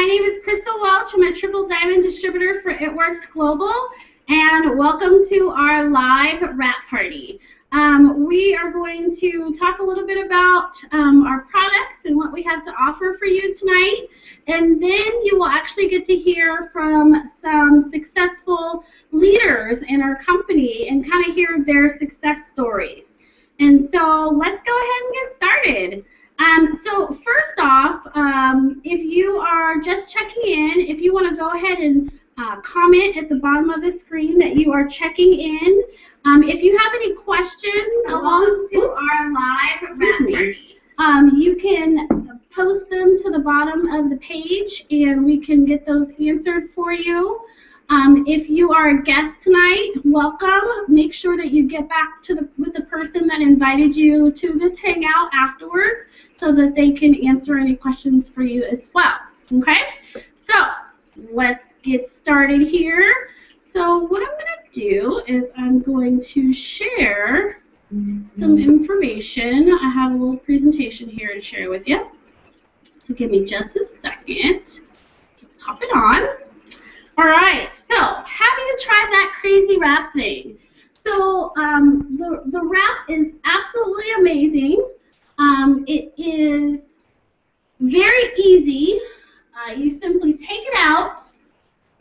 name is Crystal Welch. I'm a Triple Diamond Distributor for It Works Global, and welcome to our live wrap party. We are going to talk a little bit about our products and what we have to offer for you tonight, and then you will actually get to hear from some successful leaders in our company and kind of hear their success stories. And so let's go ahead and get started. So first off, if you are just checking in, if you want to go ahead and comment at the bottom of the screen that you are checking in. If you have any questions along to our live wrap party, you can post them to the bottom of the page and we can get those answered for you. If you are a guest tonight, welcome. Make sure that you get back to with the person that invited you to this hangout afterwards so that they can answer any questions for you as well. Okay? So let's get started here. So what I'm going to do is I'm going to share some information. I have a little presentation here to share with you. So give me just a second to pop it on. All right, so have you tried that crazy wrap thing? So the wrap is absolutely amazing. It is very easy. You simply take it out,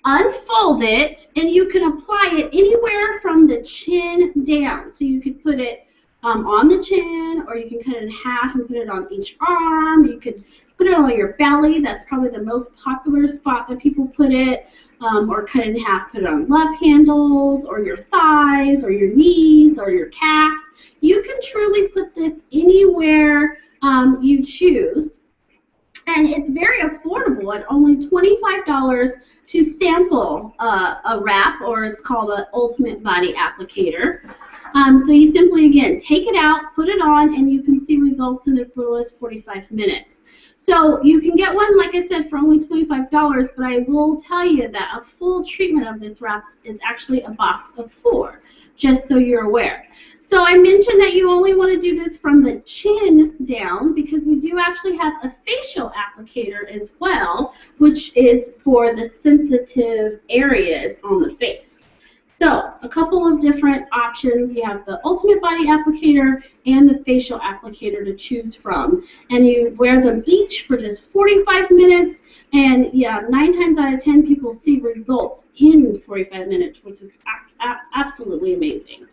unfold it, and you can apply it anywhere from the chin down. So you could put it on the chin, or you can cut it in half and put it on each arm. You could put it on your belly. That's probably the most popular spot that people put it. Or cut it in half, put it on love handles, or your thighs, or your knees, or your calves. You can truly put this anywhere you choose. And it's very affordable at only $25 to sample a wrap, or it's called an Ultimate Body Applicator. So you simply, again, take it out, put it on, and you can see results in as little as 45 minutes. So you can get one, like I said, for only $25, but I will tell you that a full treatment of this wrap is actually a box of 4, just so you're aware. So I mentioned that you only want to do this from the chin down because we do actually have a facial applicator as well, which is for the sensitive areas on the face. So a couple of different options. You have the Ultimate Body Applicator and the facial applicator to choose from. And you wear them each for just 45 minutes. And yeah, 9 times out of 10 people see results in 45 minutes, which is absolutely amazing.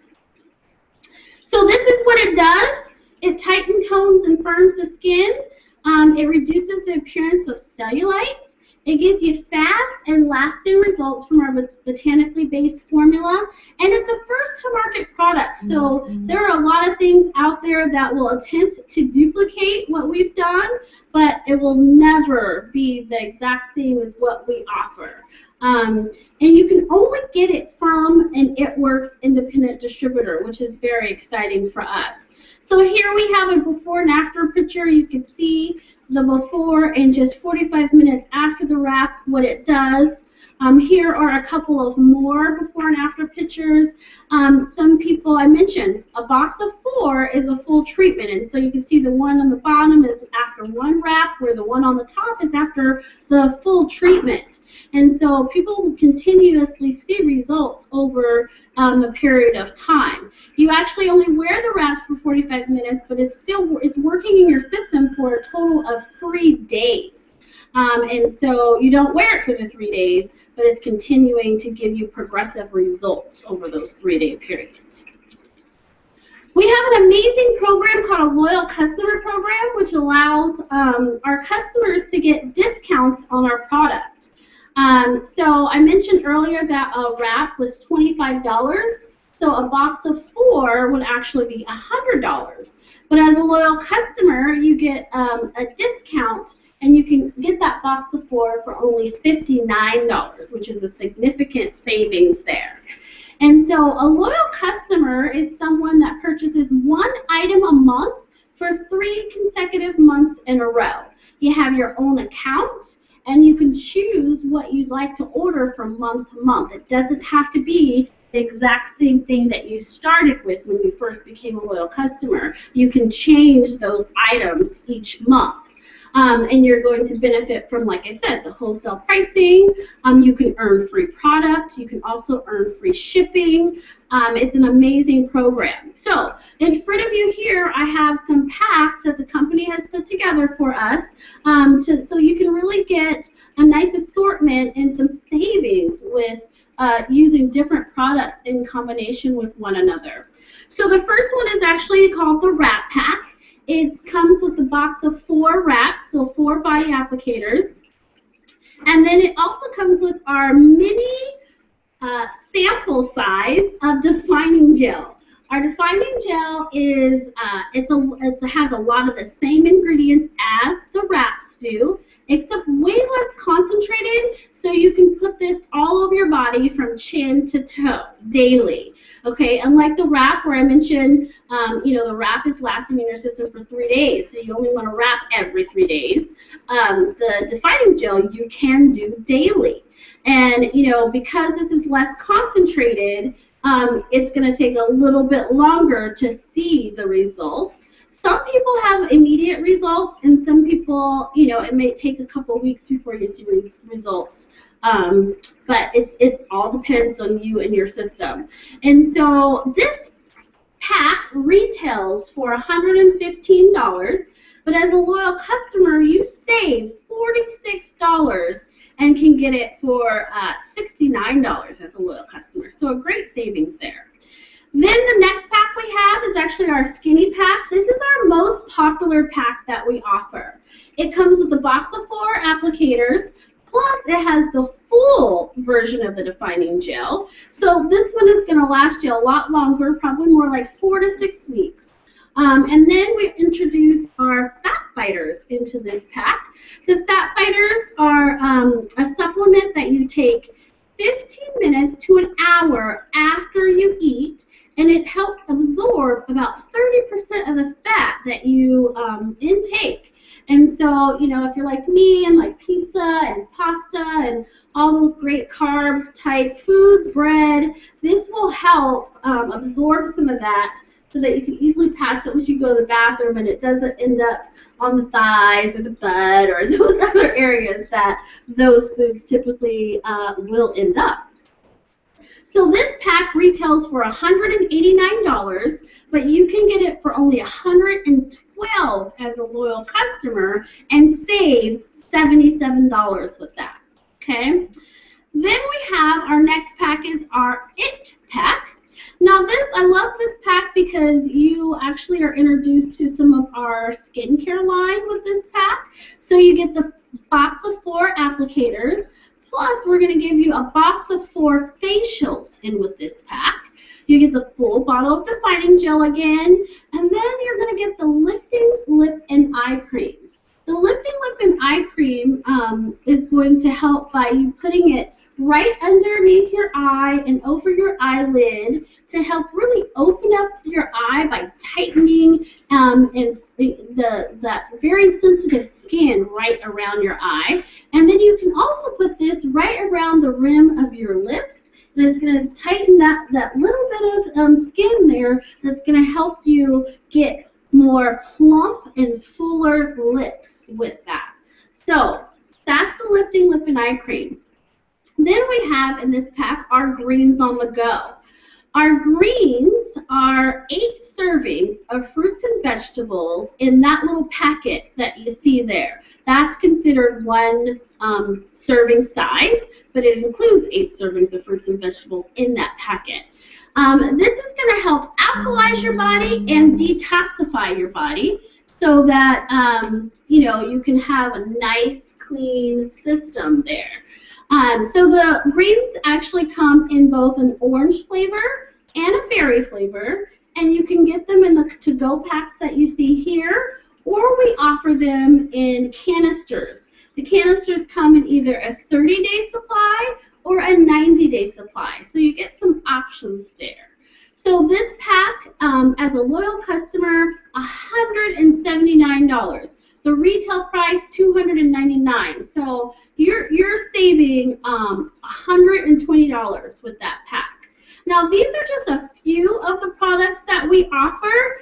So this is what it does. It tightens, tones, and firms the skin. It reduces the appearance of cellulite. It gives you fast and lasting results from our botanically based formula, and it's a first-to-market product. So there are a lot of things out there that will attempt to duplicate what we've done, but it will never be the exact same as what we offer. And you can only get it from an It Works independent distributor, which is very exciting for us. So here we have a before and after picture. You can see the before and just 45 minutes after the wrap, what it does. Here are a couple of more before and after pictures. Some people, I mentioned, a box of 4 is a full treatment, and so you can see the one on the bottom is after one wrap, where the one on the top is after the full treatment. And so people continuously see results over a period of time. You actually only wear the wraps for 45 minutes, but it's working in your system for a total of 3 days. And so you don't wear it for the 3 days, but it's continuing to give you progressive results over those 3-day periods. We have an amazing program called a Loyal Customer Program, which allows our customers to get discounts on our product. So I mentioned earlier that a wrap was $25, so a box of 4 would actually be $100. But as a loyal customer, you get a discount, and you can get that box of 4 for only $59, which is a significant savings there. And so a loyal customer is someone that purchases 1 item a month for 3 consecutive months in a row. You have your own account, and you can choose what you'd like to order from month to month. It doesn't have to be the exact same thing that you started with when you first became a loyal customer. You can change those items each month. and you're going to benefit from, like I said, the wholesale pricing. You can earn free product. You can also earn free shipping. It's an amazing program. So in front of you here, I have some packs that the company has put together for us, so you can really get a nice assortment and some savings with using different products in combination with one another. So the first one is actually called the Wrap Pack. It comes with a box of 4 wraps, so 4 body applicators. And then it also comes with our mini sample size of defining gel. Our defining gel is has a lot of the same ingredients as the wraps do, except way less concentrated, so you can put this all over your body from chin to toe daily. Okay, unlike the wrap where I mentioned, the wrap is lasting in your system for 3 days, so you only want to wrap every 3 days. The defining gel you can do daily. And, because this is less concentrated, it's going to take a little bit longer to see the results. Some people have immediate results, and some people, it may take a couple weeks before you see results. But it all depends on you and your system. And so this pack retails for $115, but as a loyal customer, you save $46 and can get it for $69 as a loyal customer. So a great savings there. Then the next pack we have is actually our skinny pack. This is our most popular pack that we offer. It comes with a box of 4 applicators, plus it has the full version of the defining gel. So this one is going to last you a lot longer, probably more like 4 to 6 weeks. And then we introduce our fat fighters into this pack. The fat fighters are a supplement that you take 15 minutes to an hour after you eat, and it helps absorb about 30% of the fat that you intake. And so, if you're like me and like pizza and pasta and all those great carb type foods, bread, this will help absorb some of that so that you can easily pass it when you go to the bathroom and it doesn't end up on the thighs or the butt or those other areas that those foods typically will end up. So this pack retails for $189, but you can get it for only $112 as a loyal customer and save $77 with that. Okay. Then we have our next pack is our IT pack. Now I love this pack because you actually are introduced to some of our skincare line with this pack. So you get the box of 4 applicators, plus we're going to give you a box of 4 facials in with this pack. You get the full bottle of defining gel again, and then you're going to get the lifting lip and eye cream. The lifting lip and eye cream is going to help by you putting it right underneath your eye and over your eyelid to help really open up your eye by tightening and that very sensitive skin right around your eye. And then you can also put this right around the rim of your lips, and it's going to tighten that little bit of skin there that's going to help you get more plump and fuller lips with that. So that's the lifting lip and eye cream. Then we have in this pack our greens on the go. Our greens are 8 servings of fruits and vegetables in that little packet that you see there. That's considered 1 serving size, but it includes 8 servings of fruits and vegetables in that packet. This is going to help alkalize your body and detoxify your body so that you can have a nice, clean system there. So the greens actually come in both an orange flavor and a berry flavor, and you can get them in the to-go packs that you see here, or we offer them in canisters. The canisters come in either a 30-day supply or a 90-day supply, so you get some options there. So this pack, as a loyal customer, $179. The retail price, $299. So you're saving $120 with that pack. Now these are just a few of the products that we offer.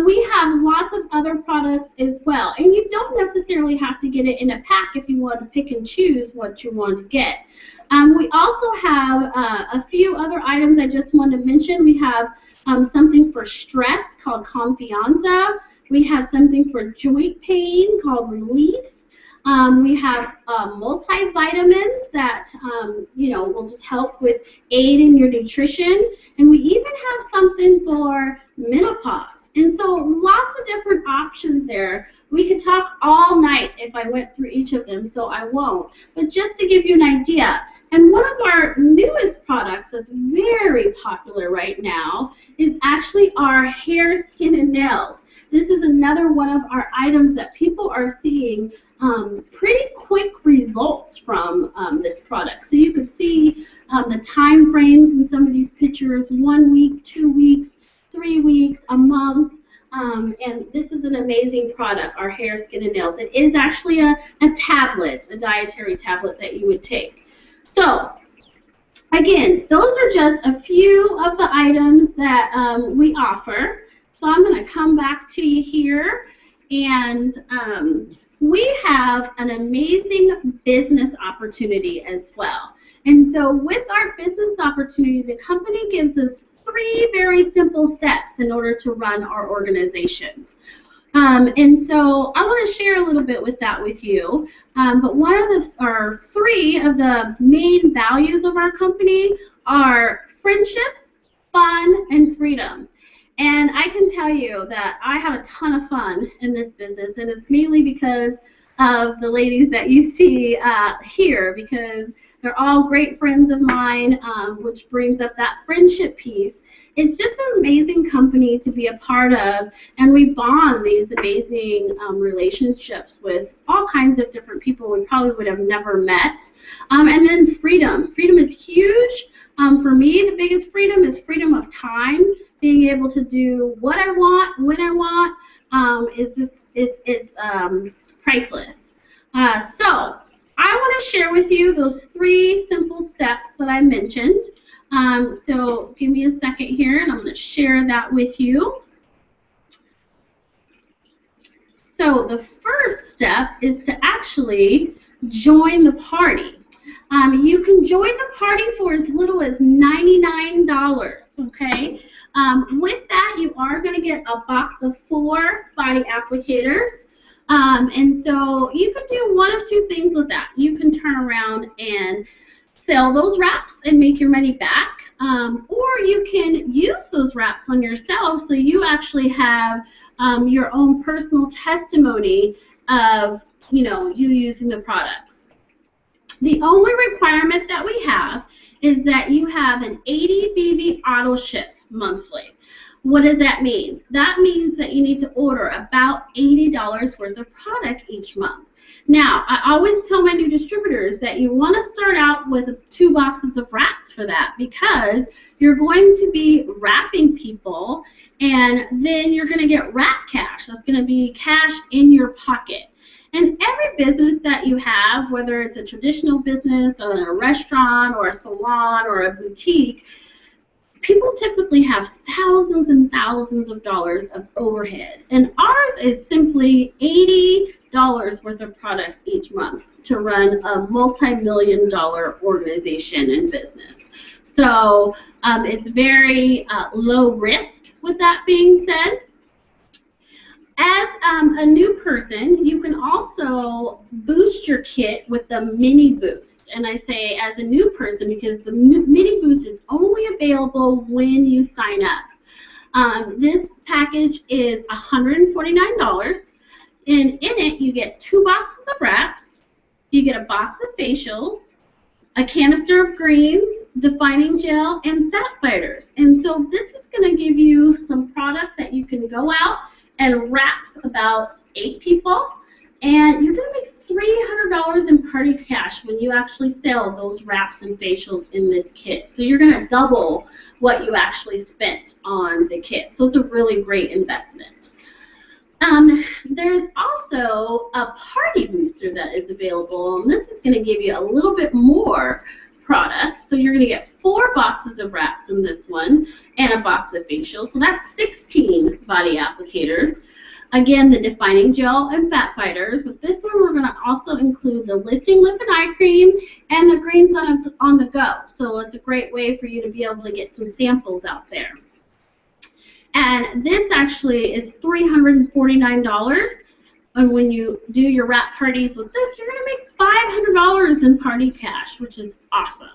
We have lots of other products as well. And you don't necessarily have to get it in a pack if you want to pick and choose what you want to get. We also have a few other items I just want to mention. We have something for stress called Confianza. We have something for joint pain called Relief. We have multivitamins that will just help with aid in your nutrition, and we even have something for menopause. And so lots of different options there. We could talk all night if I went through each of them, so I won't. But just to give you an idea, and one of our newest products that's very popular right now is actually our hair, skin, and nails. This is another one of our items that people are seeing pretty quick results from this product. So you could see the time frames in some of these pictures: 1 week, 2 weeks, 3 weeks, a month. And this is an amazing product, our hair, skin, and nails. It is actually a tablet, a dietary tablet that you would take. So again, those are just a few of the items that we offer. So I'm going to come back to you here, and we have an amazing business opportunity as well. And so with our business opportunity, the company gives us 3 very simple steps in order to run our organizations. And so I want to share a little bit with that with you. But one of our 3 of the main values of our company are friendships, fun, and freedom. And I can tell you that I have a ton of fun in this business, and it's mainly because of the ladies that you see here, because they're all great friends of mine, which brings up that friendship piece. It's just an amazing company to be a part of, and we bond these amazing relationships with all kinds of different people we probably would have never met. And then freedom. Freedom is huge. For me, the biggest freedom is freedom of time, being able to do what I want, when I want. It's priceless. So I want to share with you those 3 simple steps that I mentioned. So give me a second here, and I'm going to share that with you. So the first step is to actually join the party. You can join the party for as little as $99, okay? With that, you are going to get a box of 4 body applicators. And so you can do one of 2 things with that. You can turn around and sell those wraps and make your money back, or you can use those wraps on yourself so you actually have your own personal testimony of you using the products. The only requirement that we have is that you have an 80 BB auto ship monthly. What does that mean? That means that you need to order about $80 worth of product each month. Now, I always tell my new distributors that you want to start out with 2 boxes of wraps for that, because you're going to be wrapping people, and then you're going to get wrap cash. That's going to be cash in your pocket. And every business that you have, whether it's a traditional business or a restaurant or a salon or a boutique, people typically have thousands and thousands of dollars of overhead. And ours is simply $80 worth of product each month to run a multi-million-dollar organization and business. So it's very low risk with that being said. As a new person, you can also boost your kit with the mini boost. And I say as a new person because the mini boost is only available when you sign up. This package is $149, and in it you get 2 boxes of wraps, you get a box of facials, a canister of greens, defining gel, and fat fighters. And so this is going to give you some product that you can go out and wrap about 8 people, and you're going to make $300 in party cash when you actually sell those wraps and facials in this kit. So you're going to double what you actually spent on the kit. So it's a really great investment. There's also a party booster that is available, and this is going to give you a little bit more product. So you're going to get 4 boxes of wraps in this one and a box of facials. So that's 16 body applicators. Again, the defining gel and fat fighters. With this one, we're going to also include the lifting lip and eye cream and the greens on the go. So it's a great way for you to be able to get some samples out there. And this actually is $349. And when you do your wrap parties with this, you're going to make $500 in party cash, which is awesome.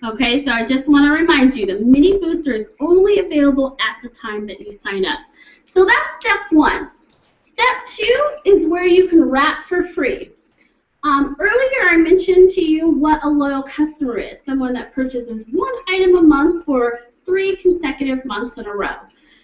Okay, so I just want to remind you, the mini booster is only available at the time that you sign up. So that's step 1. Step 2 is where you can wrap for free. Earlier I mentioned to you what a loyal customer is, someone that purchases 1 item a month for 3 consecutive months in a row.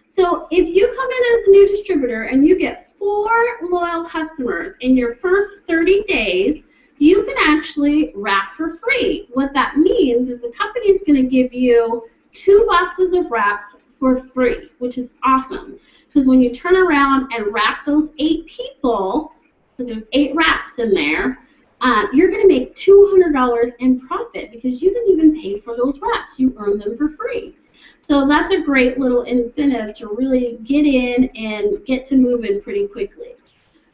So if you come in as a new distributor and you get 4 loyal customers in your first 30 days, you can actually wrap for free. What that means is the company is going to give you 2 boxes of wraps for free, which is awesome. Because when you turn around and wrap those 8 people, because there's 8 wraps in there, you're going to make $200 in profit because you didn't even pay for those wraps. You earned them for free. So that's a great little incentive to really get in and get to moving pretty quickly.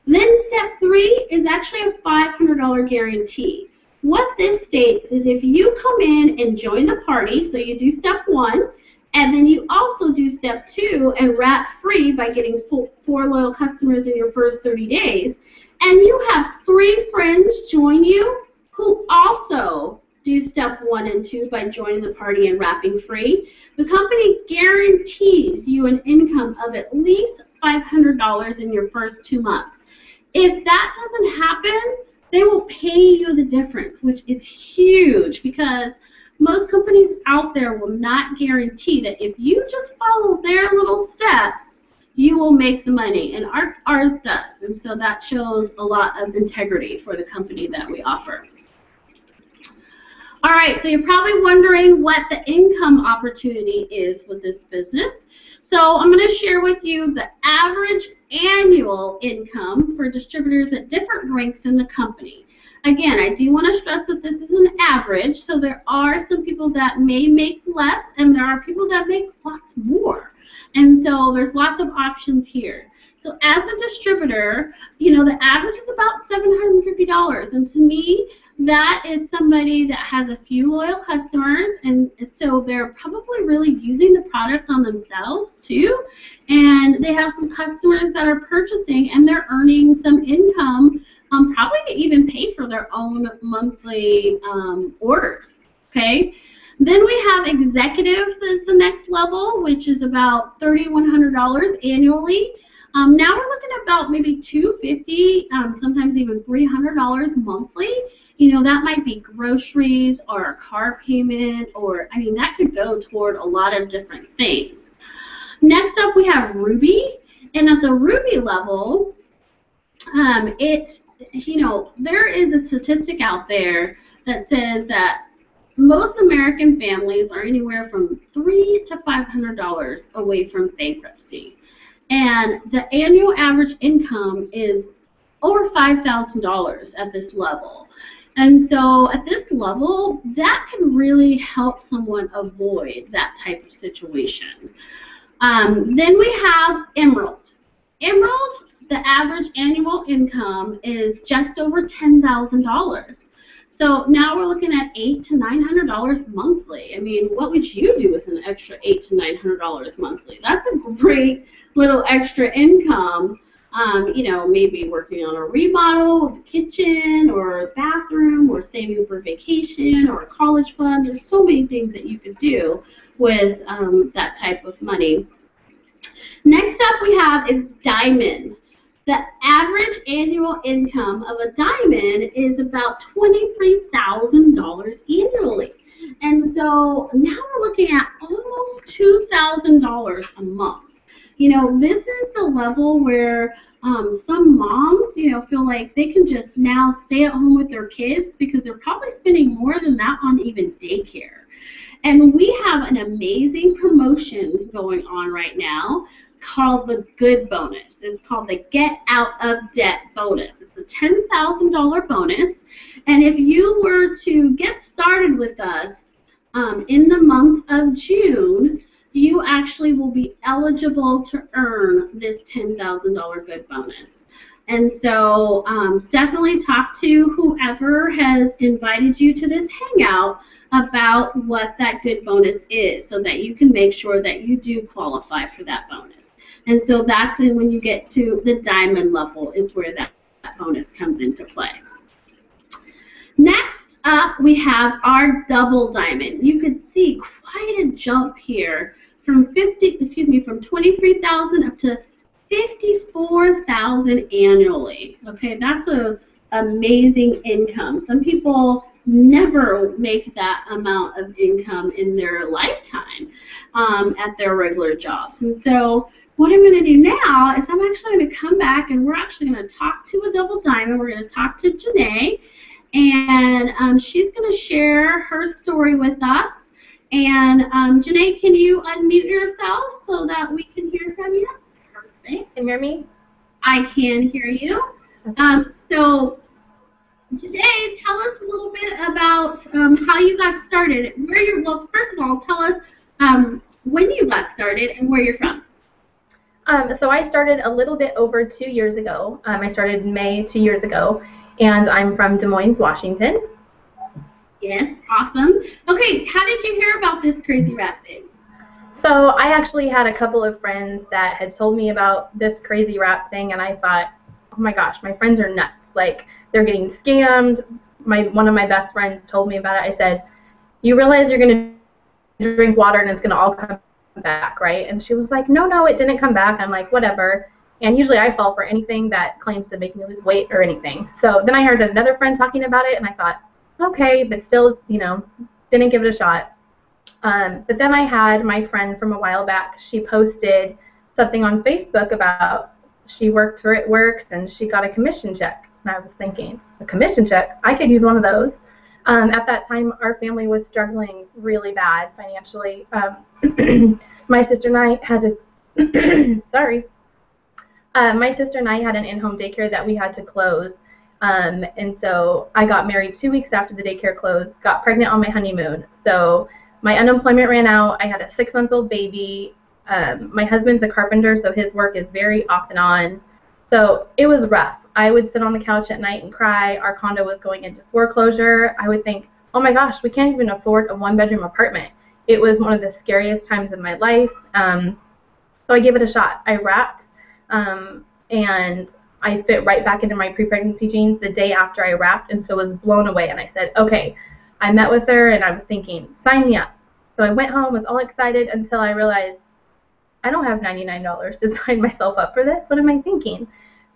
Then step 3 is actually a $500 guarantee. What this states is if you come in and join the party, so you do step 1, and then you also do step 2 and wrap free by getting 4 loyal customers in your first 30 days, and you have 3 friends join you who also do step 1 and 2 by joining the party and wrapping free, the company guarantees you an income of at least $500 in your first 2 months. If that doesn't happen, they will pay you the difference, which is huge because most companies out there will not guarantee that if you just follow their little steps, you will make the money, and ours does. And so that shows a lot of integrity for the company that we offer. All right, so you're probably wondering what the income opportunity is with this business. So I'm going to share with you the average annual income for distributors at different ranks in the company. Again, I do want to stress that this is an average, so there are some people that may make less, and there are people that make lots more. And so there's lots of options here. So as a distributor, you know, the average is about $750, and to me, that is somebody that has a few loyal customers, and so they're probably really using the product on themselves too, and they have some customers that are purchasing and they're earning some income, probably to even pay for their own monthly orders, okay? Then we have executives as the next level, which is about $3,100 annually. Now we're looking at about maybe $250, sometimes even $300 monthly. You know, that might be groceries or a car payment, or, I mean, that could go toward a lot of different things. Next up, we have Ruby, and at the Ruby level, you know, there is a statistic out there that says that most American families are anywhere from $300 to $500 away from bankruptcy. And the annual average income is over $5,000 at this level. And so at this level, that can really help someone avoid that type of situation. Then we have Emerald. Emerald, the average annual income is just over $10,000. So now we're looking at $800 to $900 monthly. I mean, what would you do with an extra $800 to $900 monthly? That's a great little extra income. You know, maybe working on a remodel of the kitchen or bathroom, or saving for vacation or a college fund. There's so many things that you could do with that type of money. Next up we have is Diamond. The average annual income of a Diamond is about $23,000 annually. And so now we're looking at almost $2,000 a month. You know, this is the level where some moms, you know, feel like they can just now stay at home with their kids because they're probably spending more than that on even daycare. And we have an amazing promotion going on right now called the Good Bonus. It's called the Get Out of Debt Bonus. It's a $10,000 bonus. And if you were to get started with us in the month of June, you actually will be eligible to earn this $10,000 good bonus. And so definitely talk to whoever has invited you to this hangout about what that good bonus is so that you can make sure that you do qualify for that bonus. And so that's when you get to the diamond level is where that bonus comes into play. Next up, we have our double diamond. You can see quite a jump here from 23,000 up to 54,000 annually. Okay, that's a amazing income. Some people never make that amount of income in their lifetime at their regular jobs. And so what I'm going to do now is I'm actually going to come back and we're actually going to talk to a double diamond. We're going to talk to Janae, and she's going to share her story with us. And Janae, can you unmute yourself so that we can hear from you? Perfect. Can you hear me? I can hear you. So today, tell us a little bit about how you got started. Well, first of all, tell us when you got started and where you're from. So I started a little bit over 2 years ago. I started in May 2 years ago, and I'm from Des Moines, Washington. Yes, awesome. Okay, how did you hear about this crazy rat thing? So I actually had a couple of friends that had told me about this crazy rap thing, and I thought, oh my gosh, my friends are nuts. Like, they're getting scammed. One of my best friends told me about it. I said, you realize you're going to drink water and it's going to all come back, right? And she was like, no, it didn't come back. I'm like, whatever. And usually I fall for anything that claims to make me lose weight or anything. So then I heard another friend talking about it, and I thought, okay, but still, didn't give it a shot. But then I had my friend from a while back, she posted something on Facebook about she worked for It Works and she got a commission check. And I was thinking, a commission check? I could use one of those. At that time, our family was struggling really bad financially. My sister and I had to, my sister and I had an in-home daycare that we had to close. And so I got married 2 weeks after the daycare closed, got pregnant on my honeymoon. So my unemployment ran out. I had a 6-month-old baby. My husband's a carpenter, so his work is very off and on. So it was rough. I would sit on the couch at night and cry. Our condo was going into foreclosure. I would think, oh my gosh, we can't even afford a 1-bedroom apartment. It was one of the scariest times of my life. So I gave it a shot. I wrapped, and I fit right back into my pre-pregnancy jeans the day after I wrapped, and so was blown away. And I said, okay. I met with her, and I was thinking, sign me up. So I went home, was all excited until I realized I don't have $99 to sign myself up for this. What am I thinking?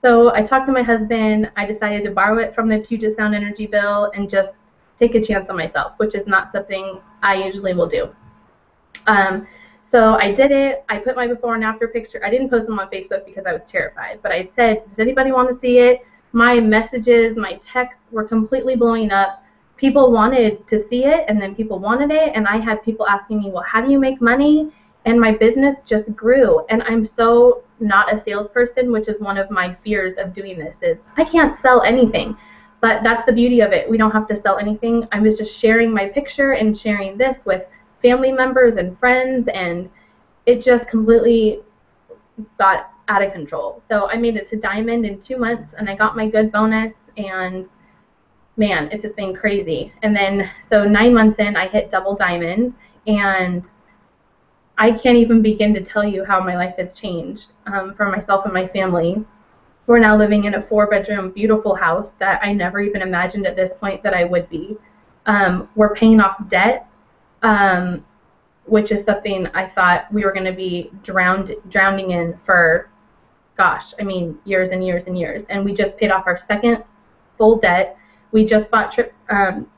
So I talked to my husband. I decided to borrow it from the Puget Sound Energy bill and just take a chance on myself, which is not something I usually will do. So I did it. I put my before and after picture. I didn't post them on Facebook because I was terrified, but I said, does anybody want to see it? My messages, my texts were completely blowing up. People wanted to see it, and then people wanted it, and I had people asking me, well, how do you make money? And my business just grew, and I'm so not a salesperson, which is one of my fears of doing this, is I can't sell anything. But that's the beauty of it. We don't have to sell anything. I was just sharing my picture and sharing this with family members and friends, and it just completely got out of control. So I made it to Diamond in 2 months, and I got my good bonus, and man, it's just been crazy. And then, so 9 months in, I hit double diamond, and I can't even begin to tell you how my life has changed for myself and my family. We're now living in a 4-bedroom, beautiful house that I never even imagined at this point that I would be. We're paying off debt, which is something I thought we were going to be drowning in for, gosh, I mean, years and years and years. And we just paid off our second full debt. We just bought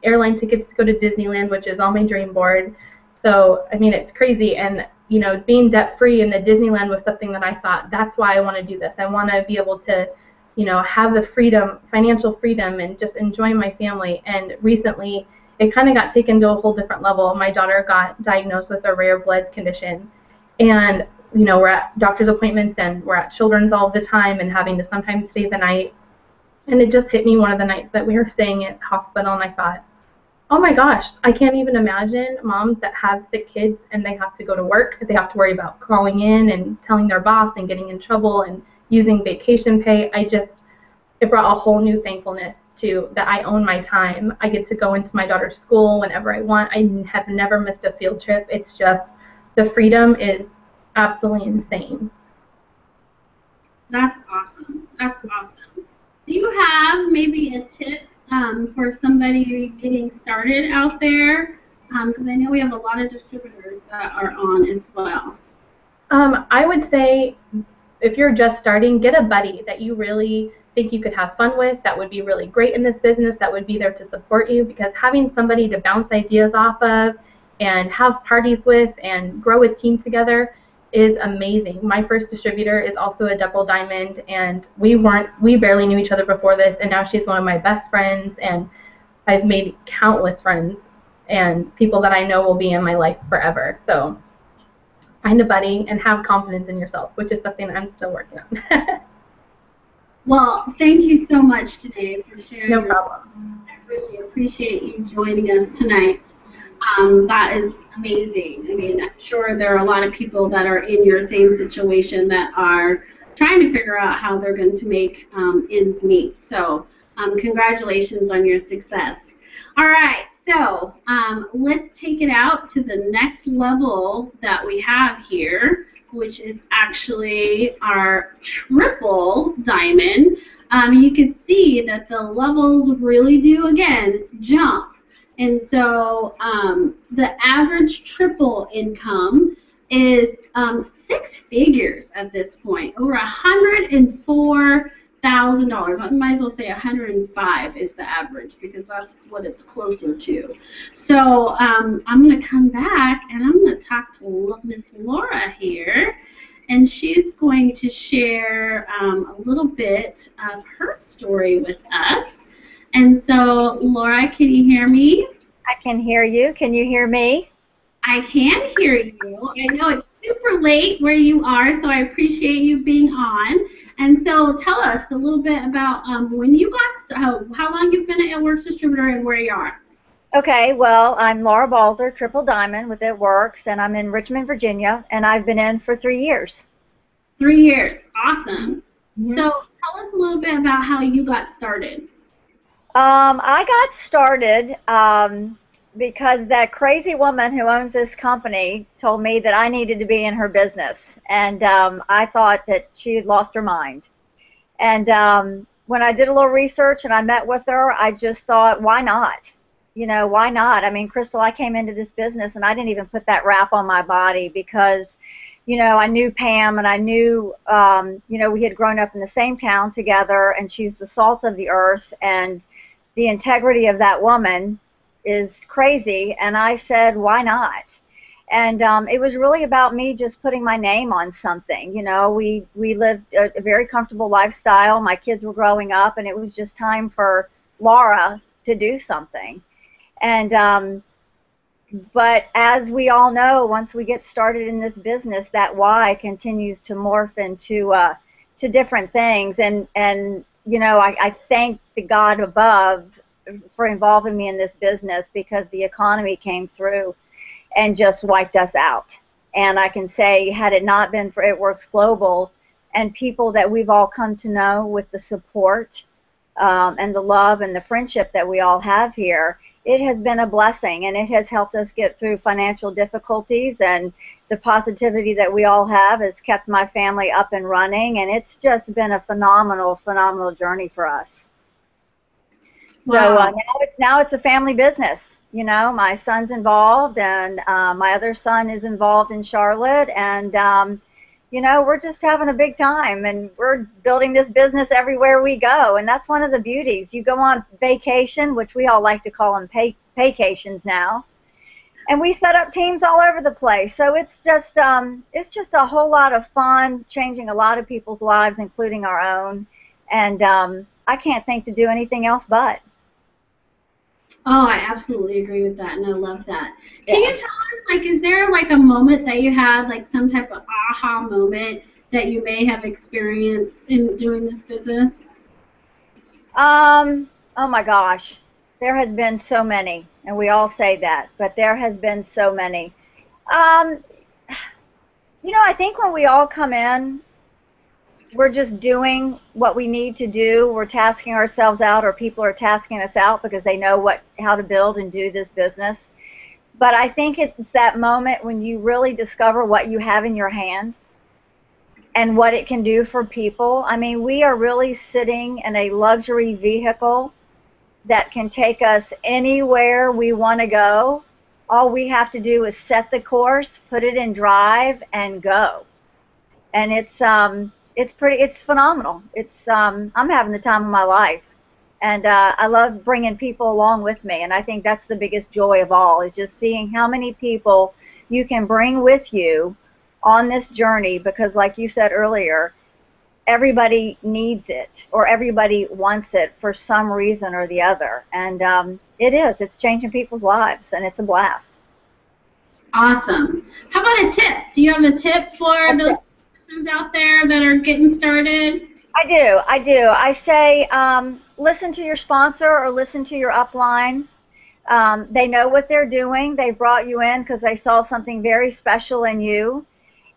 airline tickets to go to Disneyland, which is on my dream board. So, I mean, it's crazy. And, you know, being debt-free in the Disneyland was something that I thought, that's why I want to do this. I want to be able to, you know, have the freedom, financial freedom, and just enjoy my family. And recently, it kind of got taken to a whole different level. My daughter got diagnosed with a rare blood condition. And, you know, we're at doctor's appointments, and we're at Children's all the time and having to sometimes stay the night. And it just hit me one of the nights that we were staying at the hospital, and I thought, Oh my gosh, I can't even imagine moms that have sick kids and they have to go to work. They have to worry about calling in and telling their boss and getting in trouble and using vacation pay. It brought a whole new thankfulness to that I own my time. I get to go into my daughter's school whenever I want. I have never missed a field trip. It's just, the freedom is absolutely insane. That's awesome. That's awesome. Do you have maybe a tip for somebody getting started out there? Because I know we have a lot of distributors that are on as well. I would say if you're just starting, get a buddy that you really think you could have fun with, that would be really great in this business, that would be there to support you, because having somebody to bounce ideas off of and have parties with and grow a team together is amazing. My first distributor is also a double diamond, and we barely knew each other before this, and now she's one of my best friends, and I've made countless friends and people that I know will be in my life forever. So find a buddy and have confidence in yourself, which is something I'm still working on. Well, thank you so much today for sharing. No problem. I really appreciate you joining us tonight. That is amazing. I mean, I'm sure there are a lot of people that are in your same situation that are trying to figure out how they're going to make ends meet. So congratulations on your success. All right, so let's take it out to the next level that we have here, which is actually our triple diamond. You can see that the levels really do, again, jump. And so the average triple income is 6 figures at this point, over $104,000. I might as well say 105 is the average, because that's what it's closer to. So I'm going to come back and I'm going to talk to Miss Laura here, and she's going to share a little bit of her story with us. And so, Laura, can you hear me? I can hear you. Can you hear me? I can hear you. I know it's super late where you are, so I appreciate you being on. And so tell us a little bit about when you got, how long you've been at It Works Distributor and where you are. Okay, well, I'm Laura Balzer, Triple Diamond with It Works, and I'm in Richmond, Virginia, and I've been in for 3 years. 3 years. Awesome. Mm-hmm. So tell us a little bit about how you got started. I got started because that crazy woman who owns this company told me that I needed to be in her business, and I thought that she had lost her mind. And when I did a little research and I met with her, I just thought, why not? You know, why not? I mean, Crystal, I came into this business and I didn't even put that wrap on my body because, you know, I knew Pam and I knew, you know, we had grown up in the same town together, and she's the salt of the earth, and the integrity of that woman is crazy. And I said, why not? And it was really about me just putting my name on something. You know, we lived a very comfortable lifestyle. My kids were growing up, and it was just time for Laura to do something. And but as we all know, once we get started in this business, that why continues to morph into to different things. And you know, I thank the God above for involving me in this business, because the economy came through and just wiped us out. And I can say, had it not been for It Works Global and people that we've all come to know with the support and the love and the friendship that we all have here, it has been a blessing, and it has helped us get through financial difficulties, and the positivity that we all have has kept my family up and running, and it's just been a phenomenal, phenomenal journey for us. Wow. So now it's a family business. You know, my son's involved, and my other son is involved in Charlotte, and you know, we're just having a big time, and we're building this business everywhere we go, and that's one of the beauties. You go on vacation, which we all like to call them paycations now, and we set up teams all over the place. So it's just a whole lot of fun, changing a lot of people's lives, including our own, and I can't think to do anything else but. Oh, I absolutely agree with that, and I love that. Can you tell us, like, is there like a moment that you had, like some type of aha moment that you may have experienced in doing this business? Oh my gosh. There has been so many, and we all say that, but there has been so many. Um, you know, I think when we all come in, we're just doing what we need to do. We're tasking ourselves out, or people are tasking us out because they know how to build and do this business. But I think it's that moment when you really discover what you have in your hand and what it can do for people. I mean, we are really sitting in a luxury vehicle that can take us anywhere we want to go. All we have to do is set the course, put it in drive, and go. And it's phenomenal. I'm having the time of my life, and I love bringing people along with me. And I think that's the biggest joy of all, is just seeing how many people you can bring with you on this journey, because like you said earlier, everybody needs it, or everybody wants it for some reason or the other. And it's changing people's lives, and it's a blast. Awesome. How about a tip? Do you have a tip for those persons out there that are getting started? I do. I say listen to your sponsor or listen to your upline. They know what they're doing. They brought you in because they saw something very special in you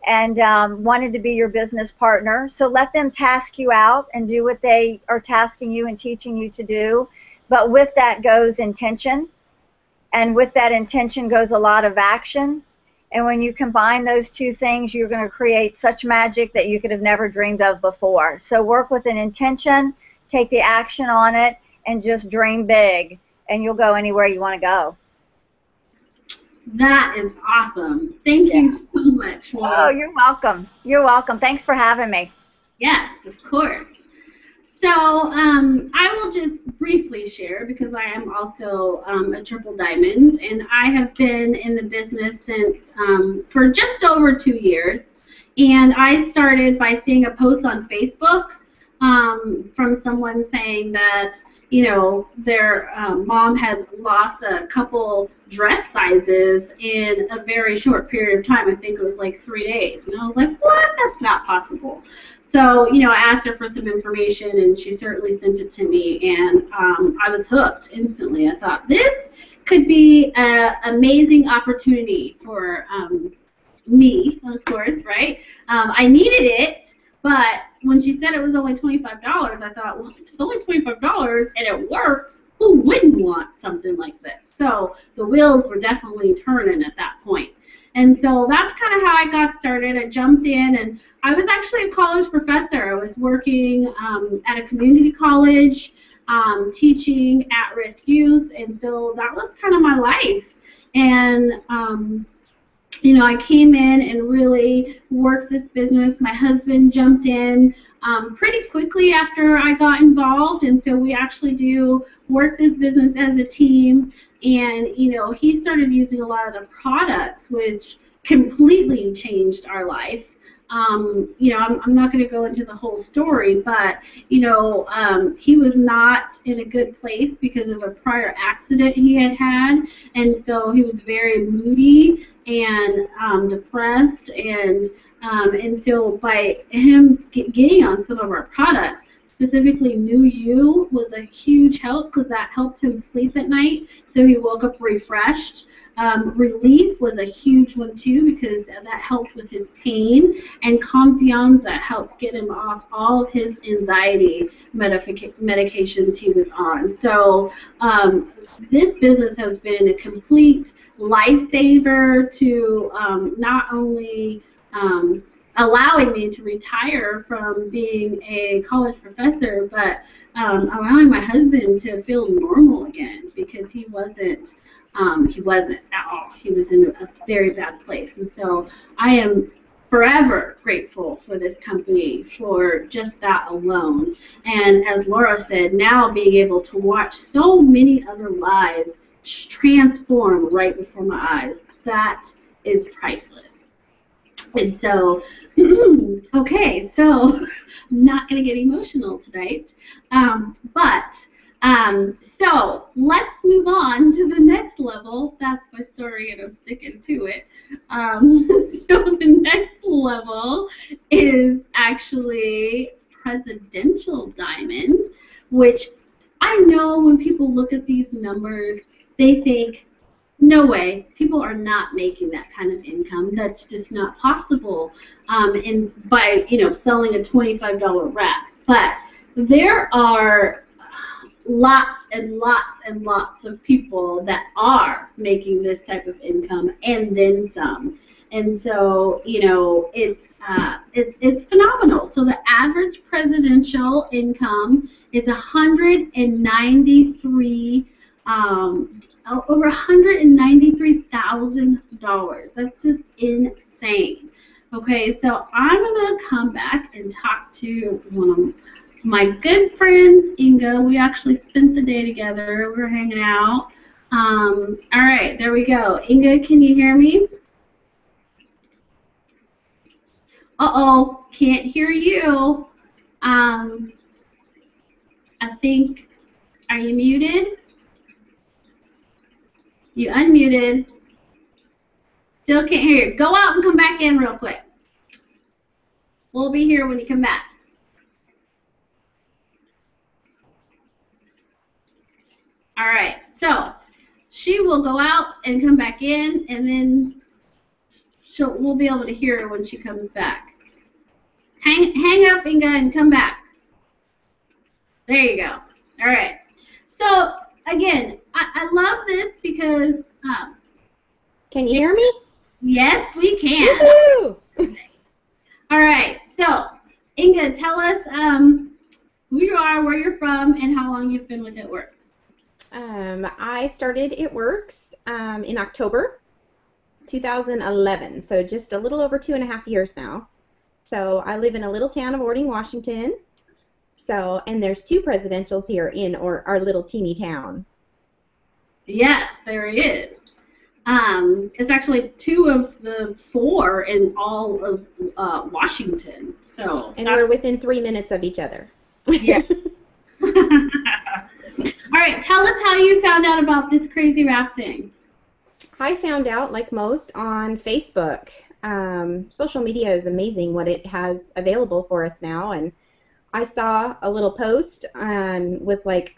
and wanted to be your business partner. So let them task you out and do what they are tasking you and teaching you to do. But with that goes intention, and with that intention goes a lot of action. And when you combine those two things, you're going to create such magic that you could have never dreamed of before. So work with an intention, take the action on it, and just dream big, and you'll go anywhere you want to go. That is awesome. Thank you so much, Laura. Oh, you're welcome. You're welcome. Thanks for having me. Yes, of course. So I will just briefly share, because I am also a triple diamond, and I have been in the business since for just over 2 years. And I started by seeing a post on Facebook from someone saying that, you know, their mom had lost a couple dress sizes in a very short period of time. I think it was like 3 days. And I was like, what? That's not possible. So, you know, I asked her for some information, and she certainly sent it to me, and I was hooked instantly. I thought, this could be an amazing opportunity for me, of course, right? I needed it, but when she said it was only $25, I thought, well, if it's only $25 and it works, who wouldn't want something like this? So the wheels were definitely turning at that point. And so that's kind of how I got started. I jumped in, and I was actually a college professor. I was working at a community college, teaching at-risk youth, and so that was kind of my life. And you know, I came in and really worked this business. My husband jumped in pretty quickly after I got involved, and so we actually do work this business as a team. And, you know, he started using a lot of the products, which completely changed our life. You know, I'm not going to go into the whole story, but, you know, he was not in a good place because of a prior accident he had had, and so he was very moody and depressed, and so by him getting on some of our products, specifically New You was a huge help, because that helped him sleep at night, so he woke up refreshed. Relief was a huge one too, because that helped with his pain, and Confianza helped get him off all of his anxiety medications he was on. So this business has been a complete lifesaver to not only allowing me to retire from being a college professor, but allowing my husband to feel normal again, because he wasn't at all. He was in a very bad place. And so I am forever grateful for this company for just that alone. And as Laura said, now being able to watch so many other lives transform right before my eyes, that is priceless. And so, okay, so I'm not going to get emotional tonight, so let's move on to the next level. That's my story, and I'm sticking to it. So the next level is actually Presidential Diamond, which I know when people look at these numbers, they think, no way, people are not making that kind of income. That's just not possible. And by selling a $25 wrap, but there are lots and lots and lots of people that are making this type of income and then some. And so, it's phenomenal. So the average presidential income is 193, over $193,000. That's just insane. Okay, so I'm gonna come back and talk to one of my good friends, Inga. We actually spent the day together. We were hanging out. All right, there we go. Inga, can you hear me? Uh-oh, can't hear you. I think, are you muted? You unmuted. Still can't hear you. Go out and come back in real quick. We'll be here when you come back. All right, so she will go out and come back in, and then we'll be able to hear her when she comes back. Hang up, Inga, and come back. There you go. All right. So, again, I love this because... can you hear me? Yes, we can. Woohoo! All right. So, Inga, tell us who you are, where you're from, and how long you've been with It Works. I started It Works in October 2011, so just a little over 2.5 years now. So I live in a little town of Ording, Washington. So, and there's 2 presidentials here in our little teeny town. Yes, there is. It's actually 2 of the 4 in all of Washington. So, and we're within 3 minutes of each other. Yeah. All right, tell us how you found out about this crazy wrap thing. I found out, like most, on Facebook. Social media is amazing what it has available for us now, and I saw a little post and was like,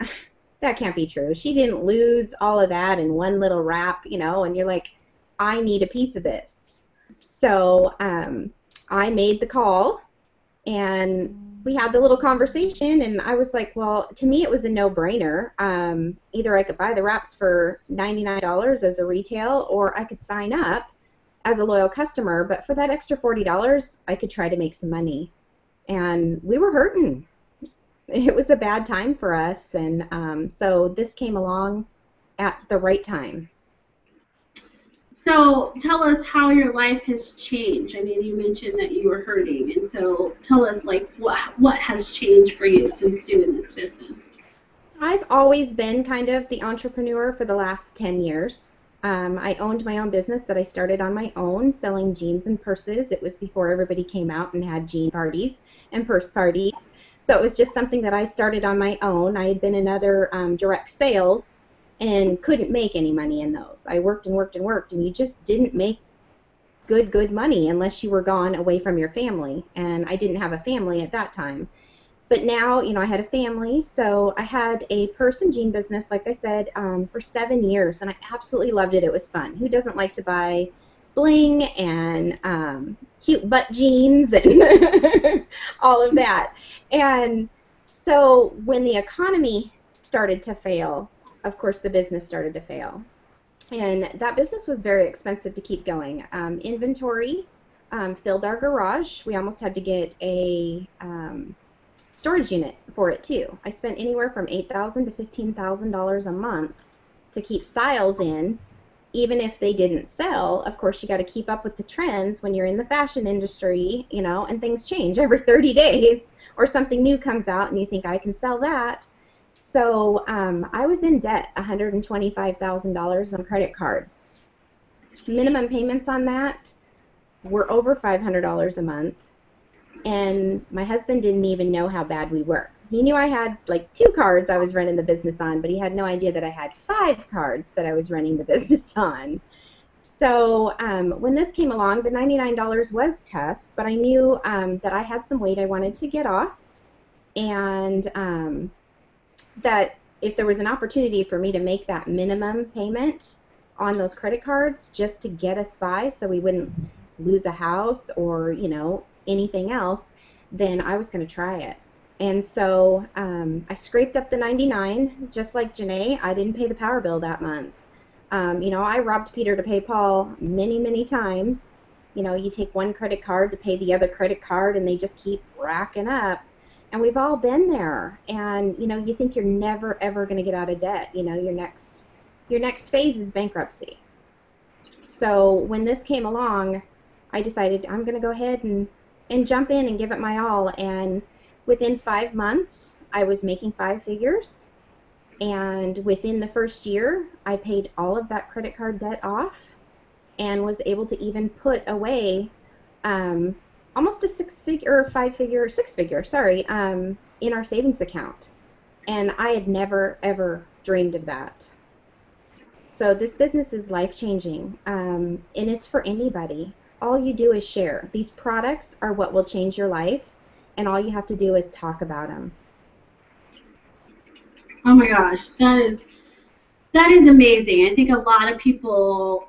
that can't be true. She didn't lose all of that in one little wrap, and you're like, I need a piece of this. So I made the call, and we had the little conversation, and I was like, well, to me it was a no-brainer. Either I could buy the wraps for $99 as a retail, or I could sign up as a loyal customer, but for that extra $40, I could try to make some money. And we were hurting. It was a bad time for us, and so this came along at the right time. So tell us how your life has changed. I mean, you mentioned that you were hurting, and so tell us, like, what has changed for you since doing this business? I've always been kind of the entrepreneur for the last 10 years. I owned my own business that I started on my own, selling jeans and purses. It was before everybody came out and had jean parties and purse parties. So it was just something that I started on my own. I had been in other direct sales and couldn't make any money in those. I worked and worked and worked, and you just didn't make good money unless you were gone away from your family. And I didn't have a family at that time. But now, I had a family, so I had a purse and jean business, like I said, for 7 years, and I absolutely loved it. It was fun. Who doesn't like to buy bling and cute butt jeans and all of that? And so when the economy started to fail, of course, the business started to fail. And that business was very expensive to keep going. Inventory filled our garage. We almost had to get a storage unit for it too. I spent anywhere from $8,000 to $15,000 a month to keep styles in, even if they didn't sell. Of course, you got to keep up with the trends when you're in the fashion industry, and things change every 30 days, or something new comes out and you think, I can sell that. So I was in debt, $125,000 on credit cards. Minimum payments on that were over $500 a month. And my husband didn't even know how bad we were. He knew I had like 2 cards I was running the business on, but he had no idea that I had 5 cards that I was running the business on. So when this came along, the $99 was tough, but I knew that I had some weight I wanted to get off, and that if there was an opportunity for me to make that minimum payment on those credit cards just to get us by so we wouldn't lose a house or, you know, anything else, then I was going to try it. And so I scraped up the 99, just like Janae. I didn't pay the power bill that month. You know, I robbed Peter to pay Paul many, many times. You know, you take one credit card to pay the other credit card, and they just keep racking up. And we've all been there. And, you know, you think you're never, ever going to get out of debt. You know, your next phase is bankruptcy. So when this came along, I decided I'm going to go ahead and jump in and give it my all. And within 5 months, I was making 5 figures. And within the first year, I paid all of that credit card debt off and was able to even put away almost a 6-figure, in our savings account. And I had never, ever dreamed of that. So this business is life-changing, and it's for anybody. All you do is share. These products are what will change your life, and all you have to do is talk about them. Oh my gosh, that is amazing. I think a lot of people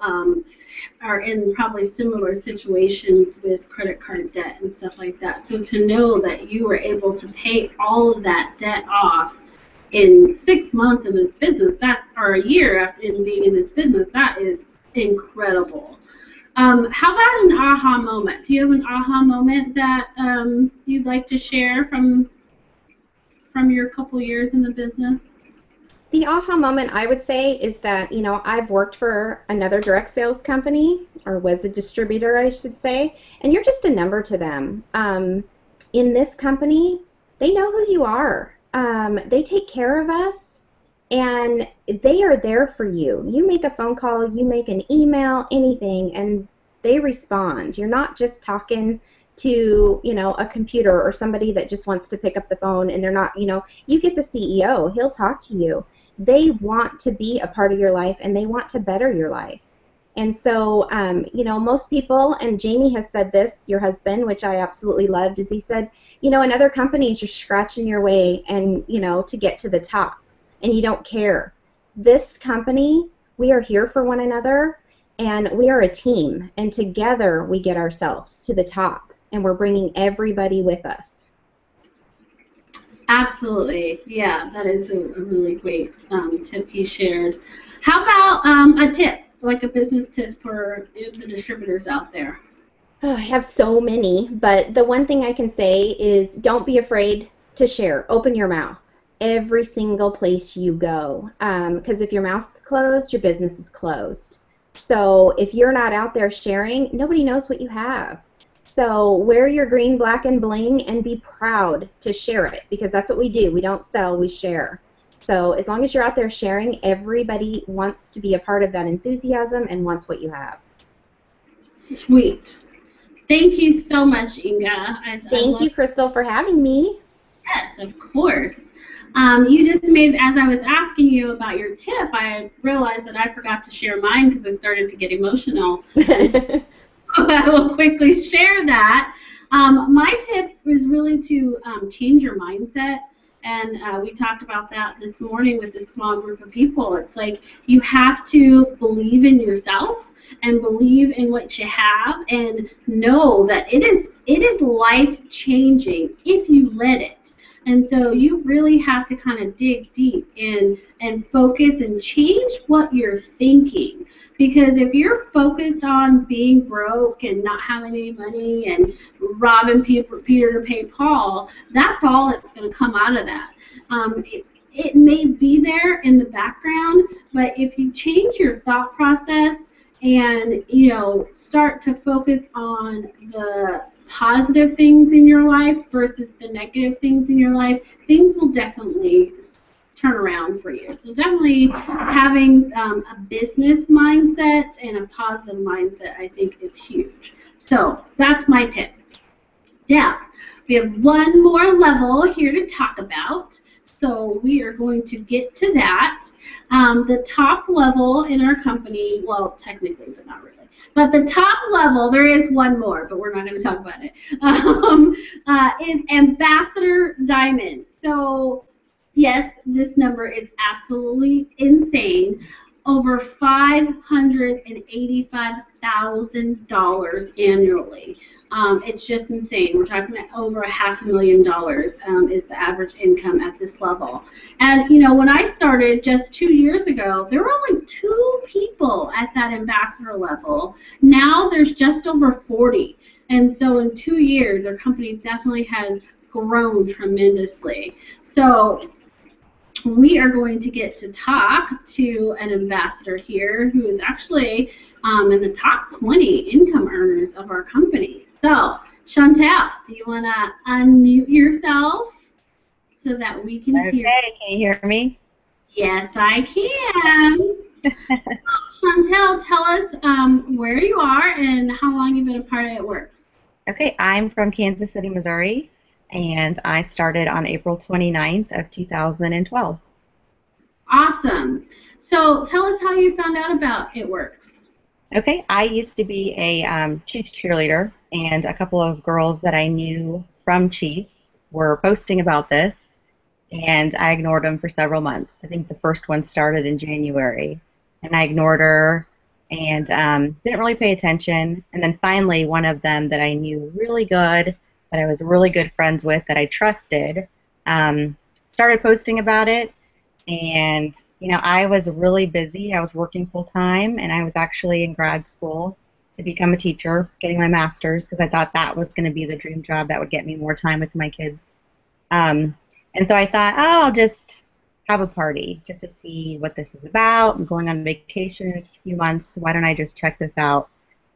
are in probably similar situations with credit card debt and stuff like that. So to know that you were able to pay all of that debt off in 6 months in this business, or a year in being in this business, that is incredible. How about an aha moment? Do you have an aha moment that you'd like to share from your couple years in the business? The aha moment, I would say, is that, you know, I've worked for another direct sales company, or was a distributor, I should say, and you're just a number to them. In this company, they know who you are. They take care of us, and they are there for you. You make a phone call, you make an email, anything, and they respond. You're not just talking to, you know, a computer or somebody that just wants to pick up the phone, and they're not, you know, you get the CEO, he'll talk to you. They want to be a part of your life, and they want to better your life. And so, you know, most people, and Jamie has said this, your husband, which I absolutely loved, is he said, you know, in other companies, you're scratching your way and, you know, to get to the top, and you don't care. This company, we are here for one another, and we are a team, and together we get ourselves to the top, and we're bringing everybody with us. Absolutely. Yeah, that is a really great tip he shared. How about a tip, like a business tip for the distributors out there? Oh, I have so many, but the one thing I can say is don't be afraid to share. Open your mouth every single place you go, because if your mouth's closed, your business is closed. So if you're not out there sharing, nobody knows what you have. So wear your green, black, and bling and be proud to share it, because that's what we do. We don't sell, we share. So as long as you're out there sharing, everybody wants to be a part of that enthusiasm and wants what you have. Sweet. Thank you so much, Inga. Thank you, Crystal, for having me. Yes, of course. You just made, as I was asking you about your tip, I realized that I forgot to share mine because I started to get emotional. I will quickly share that. My tip is really to change your mindset, and we talked about that this morning with a small group of people. It's like you have to believe in yourself and believe in what you have, and know that it is life-changing if you let it. And so you really have to kind of dig deep in and focus and change what you're thinking. Because if you're focused on being broke and not having any money and robbing Peter to pay Paul, that's all that's going to come out of that. It may be there in the background, but if you change your thought process and, you know, start to focus on the positive things in your life versus the negative things in your life, things will definitely turn around for you. So definitely having a business mindset and a positive mindset, I think, is huge. So that's my tip. Yeah, we have one more level here to talk about. So we are going to get to that. The top level in our company, well, technically, but not really. But the top level, there is one more, but we're not going to talk about it, is Ambassador Diamond. So Yes, this number is absolutely insane. Over $585,000 annually. It's just insane. We're talking over $500,000 is the average income at this level. And you know, when I started just 2 years ago, there were only 2 people at that ambassador level. Now there's just over 40. And so in 2 years, our company definitely has grown tremendously. So we are going to get to talk to an ambassador here who is actually in the top 20 income earners of our company. So, Shauntel, do you want to unmute yourself so that we can hear? Okay, can you hear me? Yes, I can. Shauntel, tell us where you are and how long you've been a part of It Works. Okay, I'm from Kansas City, Missouri, and I started on April 29th of 2012. Awesome. So tell us how you found out about It Works. Okay, I used to be a Chiefs cheerleader, and a couple of girls that I knew from Chiefs were posting about this, and I ignored them for several months. I think the first one started in January, and I ignored her and didn't really pay attention. And then finally, one of them that I knew really good, that I was really good friends with, that I trusted, started posting about it. And, you know, I was really busy. I was working full-time, and I was actually in grad school to become a teacher, getting my master's, because I thought that was going to be the dream job that would get me more time with my kids. And so I thought, oh, I'll just have a party just to see what this is about. I'm going on vacation in a few months. So why don't I just check this out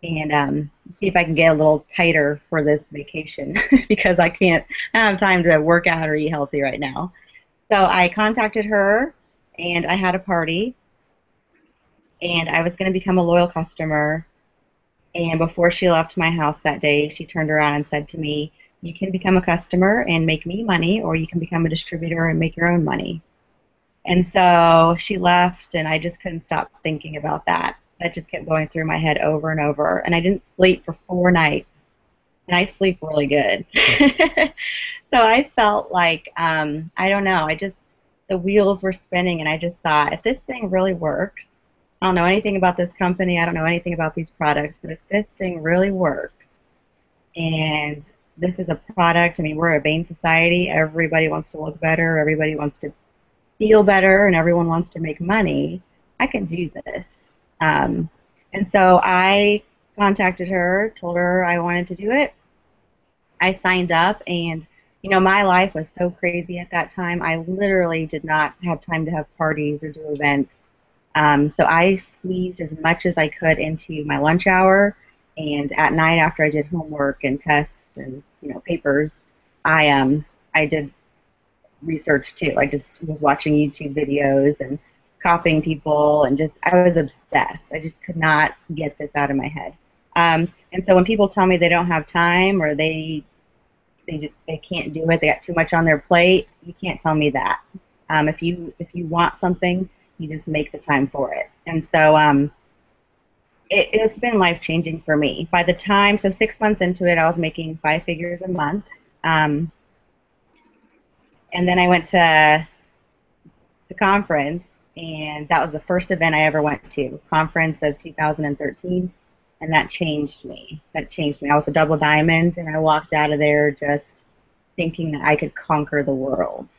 and see if I can get a little tighter for this vacation because I don't have time to work out or eat healthy right now. So I contacted her, and I had a party, and I was going to become a loyal customer. And before she left my house that day, she turned around and said to me, you can become a customer and make me money, or you can become a distributor and make your own money. And so she left, and I just couldn't stop thinking about that. That just kept going through my head over and over. And I didn't sleep for 4 nights, and I sleep really good. So I felt like, I don't know, the wheels were spinning, and I just thought, if this thing really works, I don't know anything about this company, I don't know anything about these products, but if this thing really works, and this is a product, I mean, we're a Bain society, everybody wants to look better, everybody wants to feel better, and everyone wants to make money, I can do this. And so I contacted her, told her I wanted to do it. I signed up, and you know, my life was so crazy at that time. I literally did not have time to have parties or do events. So I squeezed as much as I could into my lunch hour, and at night after I did homework and tests and papers, I did research too. I just was watching YouTube videos and copying people, and I was obsessed. I just could not get this out of my head. And so when people tell me they don't have time or they can't do it, they got too much on their plate, you can't tell me that. If you want something, you just make the time for it. And so it's been life-changing for me. By the time, so 6 months into it, I was making 5 figures a month. And then I went to conference, and that was the first event I ever went to, conference of 2013. And that changed me. I was a double diamond, and I walked out of there just thinking that I could conquer the world.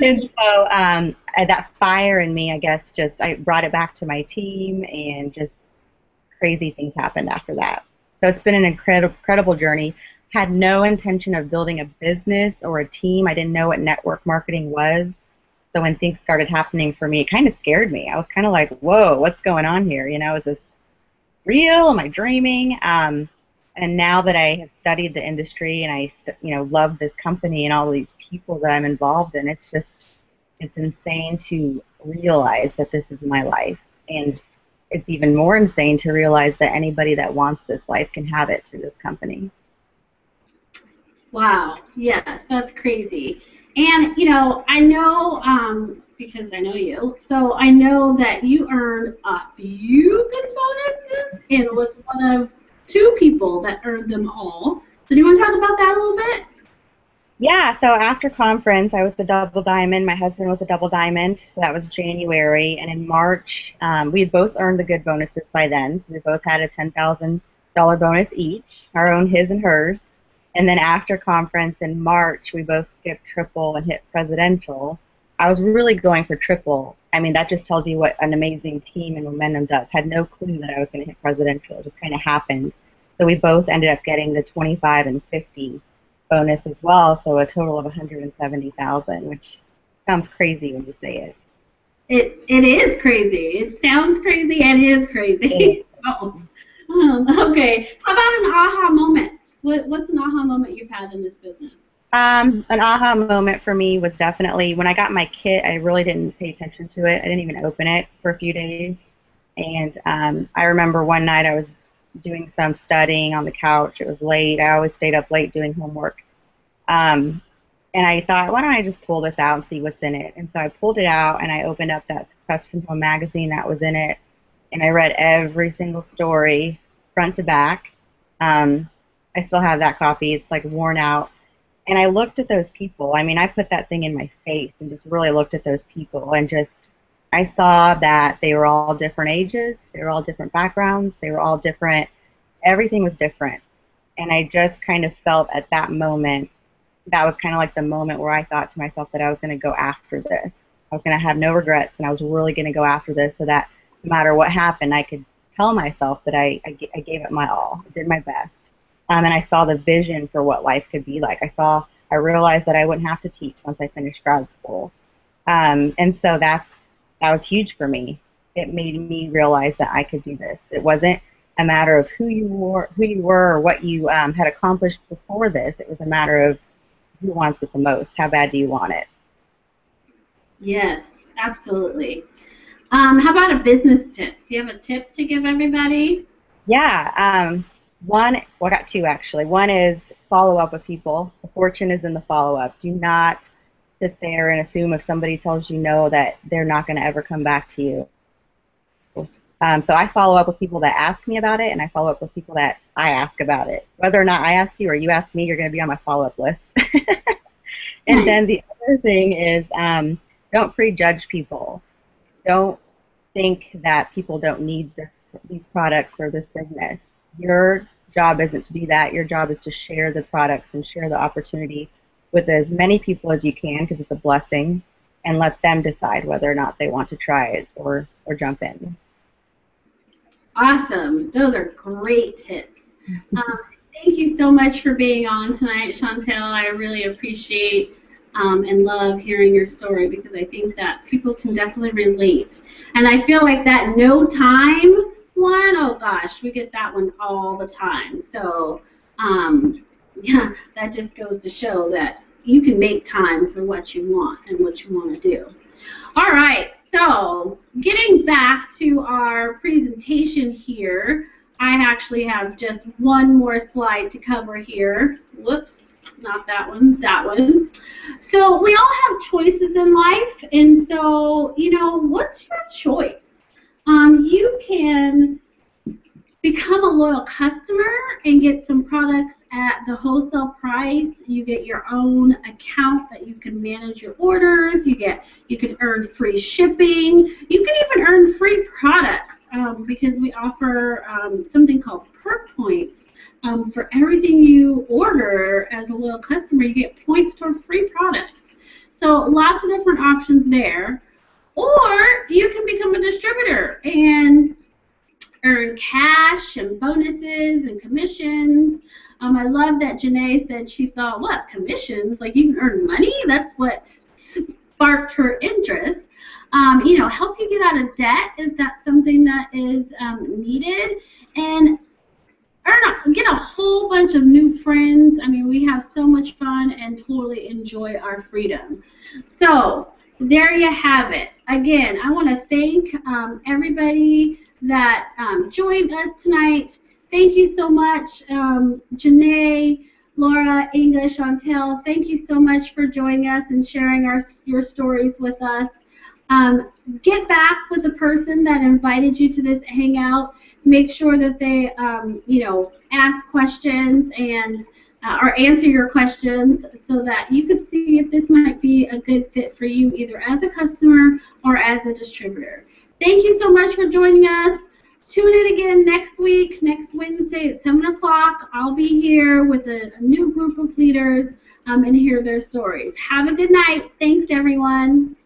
And so that fire in me, I guess, I brought it back to my team, and just crazy things happened after that. So it's been an incredible journey. Had no intention of building a business or a team. I didn't know what network marketing was. So when things started happening for me, it kind of scared me. I was kind of like, whoa, what's going on here? Is this real? Am I dreaming? And now that I have studied the industry, and I love this company and all these people that I'm involved in, it's insane to realize that this is my life. And it's even more insane to realize that anybody that wants this life can have it through this company. Wow. Yes, that's crazy. And, I know, because I know you, so I know that you earned a few good bonuses and was one of 2 people that earned them all. So do you want to talk about that a little bit? Yeah, so after conference, I was the double diamond. My husband was a double diamond. So that was January. And in March, we had both earned the good bonuses by then. So we both had a $10,000 bonus each, our own, his and hers. And then after conference in March, we both skipped triple and hit presidential. I was really going for triple. I mean, that just tells you what an amazing team and momentum does. Had no clue that I was going to hit presidential. It just kind of happened. So we both ended up getting the 25 and 50 bonus as well, so a total of 170,000, which sounds crazy when you say it. It is crazy. It sounds crazy and is crazy. Oh. Okay. How about an aha moment? What's an aha moment you've had in this business? An aha moment for me was definitely when I got my kit. I really didn't pay attention to it. I didn't even open it for a few days. And I remember one night I was doing some studying on the couch. It was late. I always stayed up late doing homework. And I thought, why don't I just pull this out and see what's in it? And so I pulled it out and I opened up that Success from Home magazine that was in it. And I read every single story, front to back. I still have that copy. It's like worn out. And I looked at those people. I mean, I put that thing in my face and just really looked at those people and just, I saw that they were all different ages, they were all different backgrounds, they were all different, everything was different. And I just kind of felt at that moment, that was kind of like the moment where I thought to myself that I was going to go after this. I was going to have no regrets, and I was really going to go after this so that no matter what happened, I could tell myself that I gave it my all, I did my best. And I saw the vision for what life could be like. I realized that I wouldn't have to teach once I finished grad school. And so that was huge for me. It made me realize that I could do this. It wasn't a matter of who you were or what you had accomplished before this. It was a matter of who wants it the most. How bad do you want it? Yes, absolutely. How about a business tip? Do you have a tip to give everybody? Yeah. Well, I got two actually. One is follow up with people. The fortune is in the follow up. Do not sit there and assume if somebody tells you no that they're not going to ever come back to you. So I follow up with people that ask me about it, and I follow up with people that I ask about it. Whether or not I ask you or you ask me, you're going to be on my follow-up list. And then the other thing is don't prejudge people. Don't think that people don't need these products or this business. Your job isn't to do that. Your job is to share the products and share the opportunity with as many people as you can, because it's a blessing, and let them decide whether or not they want to try it or jump Awesome. Those are great tips. Thank you so much for being on tonight, Shauntel. I really appreciate and love hearing your story, because I think that people can definitely relate. And I feel like that no time one, oh gosh, we get that one all the time. So yeah, that just goes to show that you can make time for what you want and what you want to do. All right, so getting back to our presentation here, I actually have just one more slide to cover here. Whoops, not that one, that one. So we all have choices in life, and so, you know, what's your choice? You can become a loyal customer and get some products at the wholesale price. You get your own account that you can manage your orders. You can earn free shipping. You can even earn free products because we offer something called perk points. For everything you order as a loyal customer, you get points toward free products. So lots of different options there. Or you can become a distributor and earn cash and bonuses and commissions. I love that Janae said she saw, what, commissions? Like you can earn money? That's what sparked her interest. You know, help you get out of debt if that's something that is needed. And get a whole bunch of new friends. I mean, we have so much fun and totally enjoy our freedom. So there you have it. Again, I want to thank everybody that joined us tonight. Thank you so much, Janae, Laura, Inge, Shauntel. Thank you so much for joining us and sharing your stories with us. Get back with the person that invited you to this hangout. Make sure that they, you know, ask questions and or answer your questions so that you could see if this might be a good fit for you either as a customer or as a distributor. Thank you so much for joining us. Tune in again next week, next Wednesday at 7 o'clock. I'll be here with a new group of leaders and hear their stories. Have a good night. Thanks, everyone.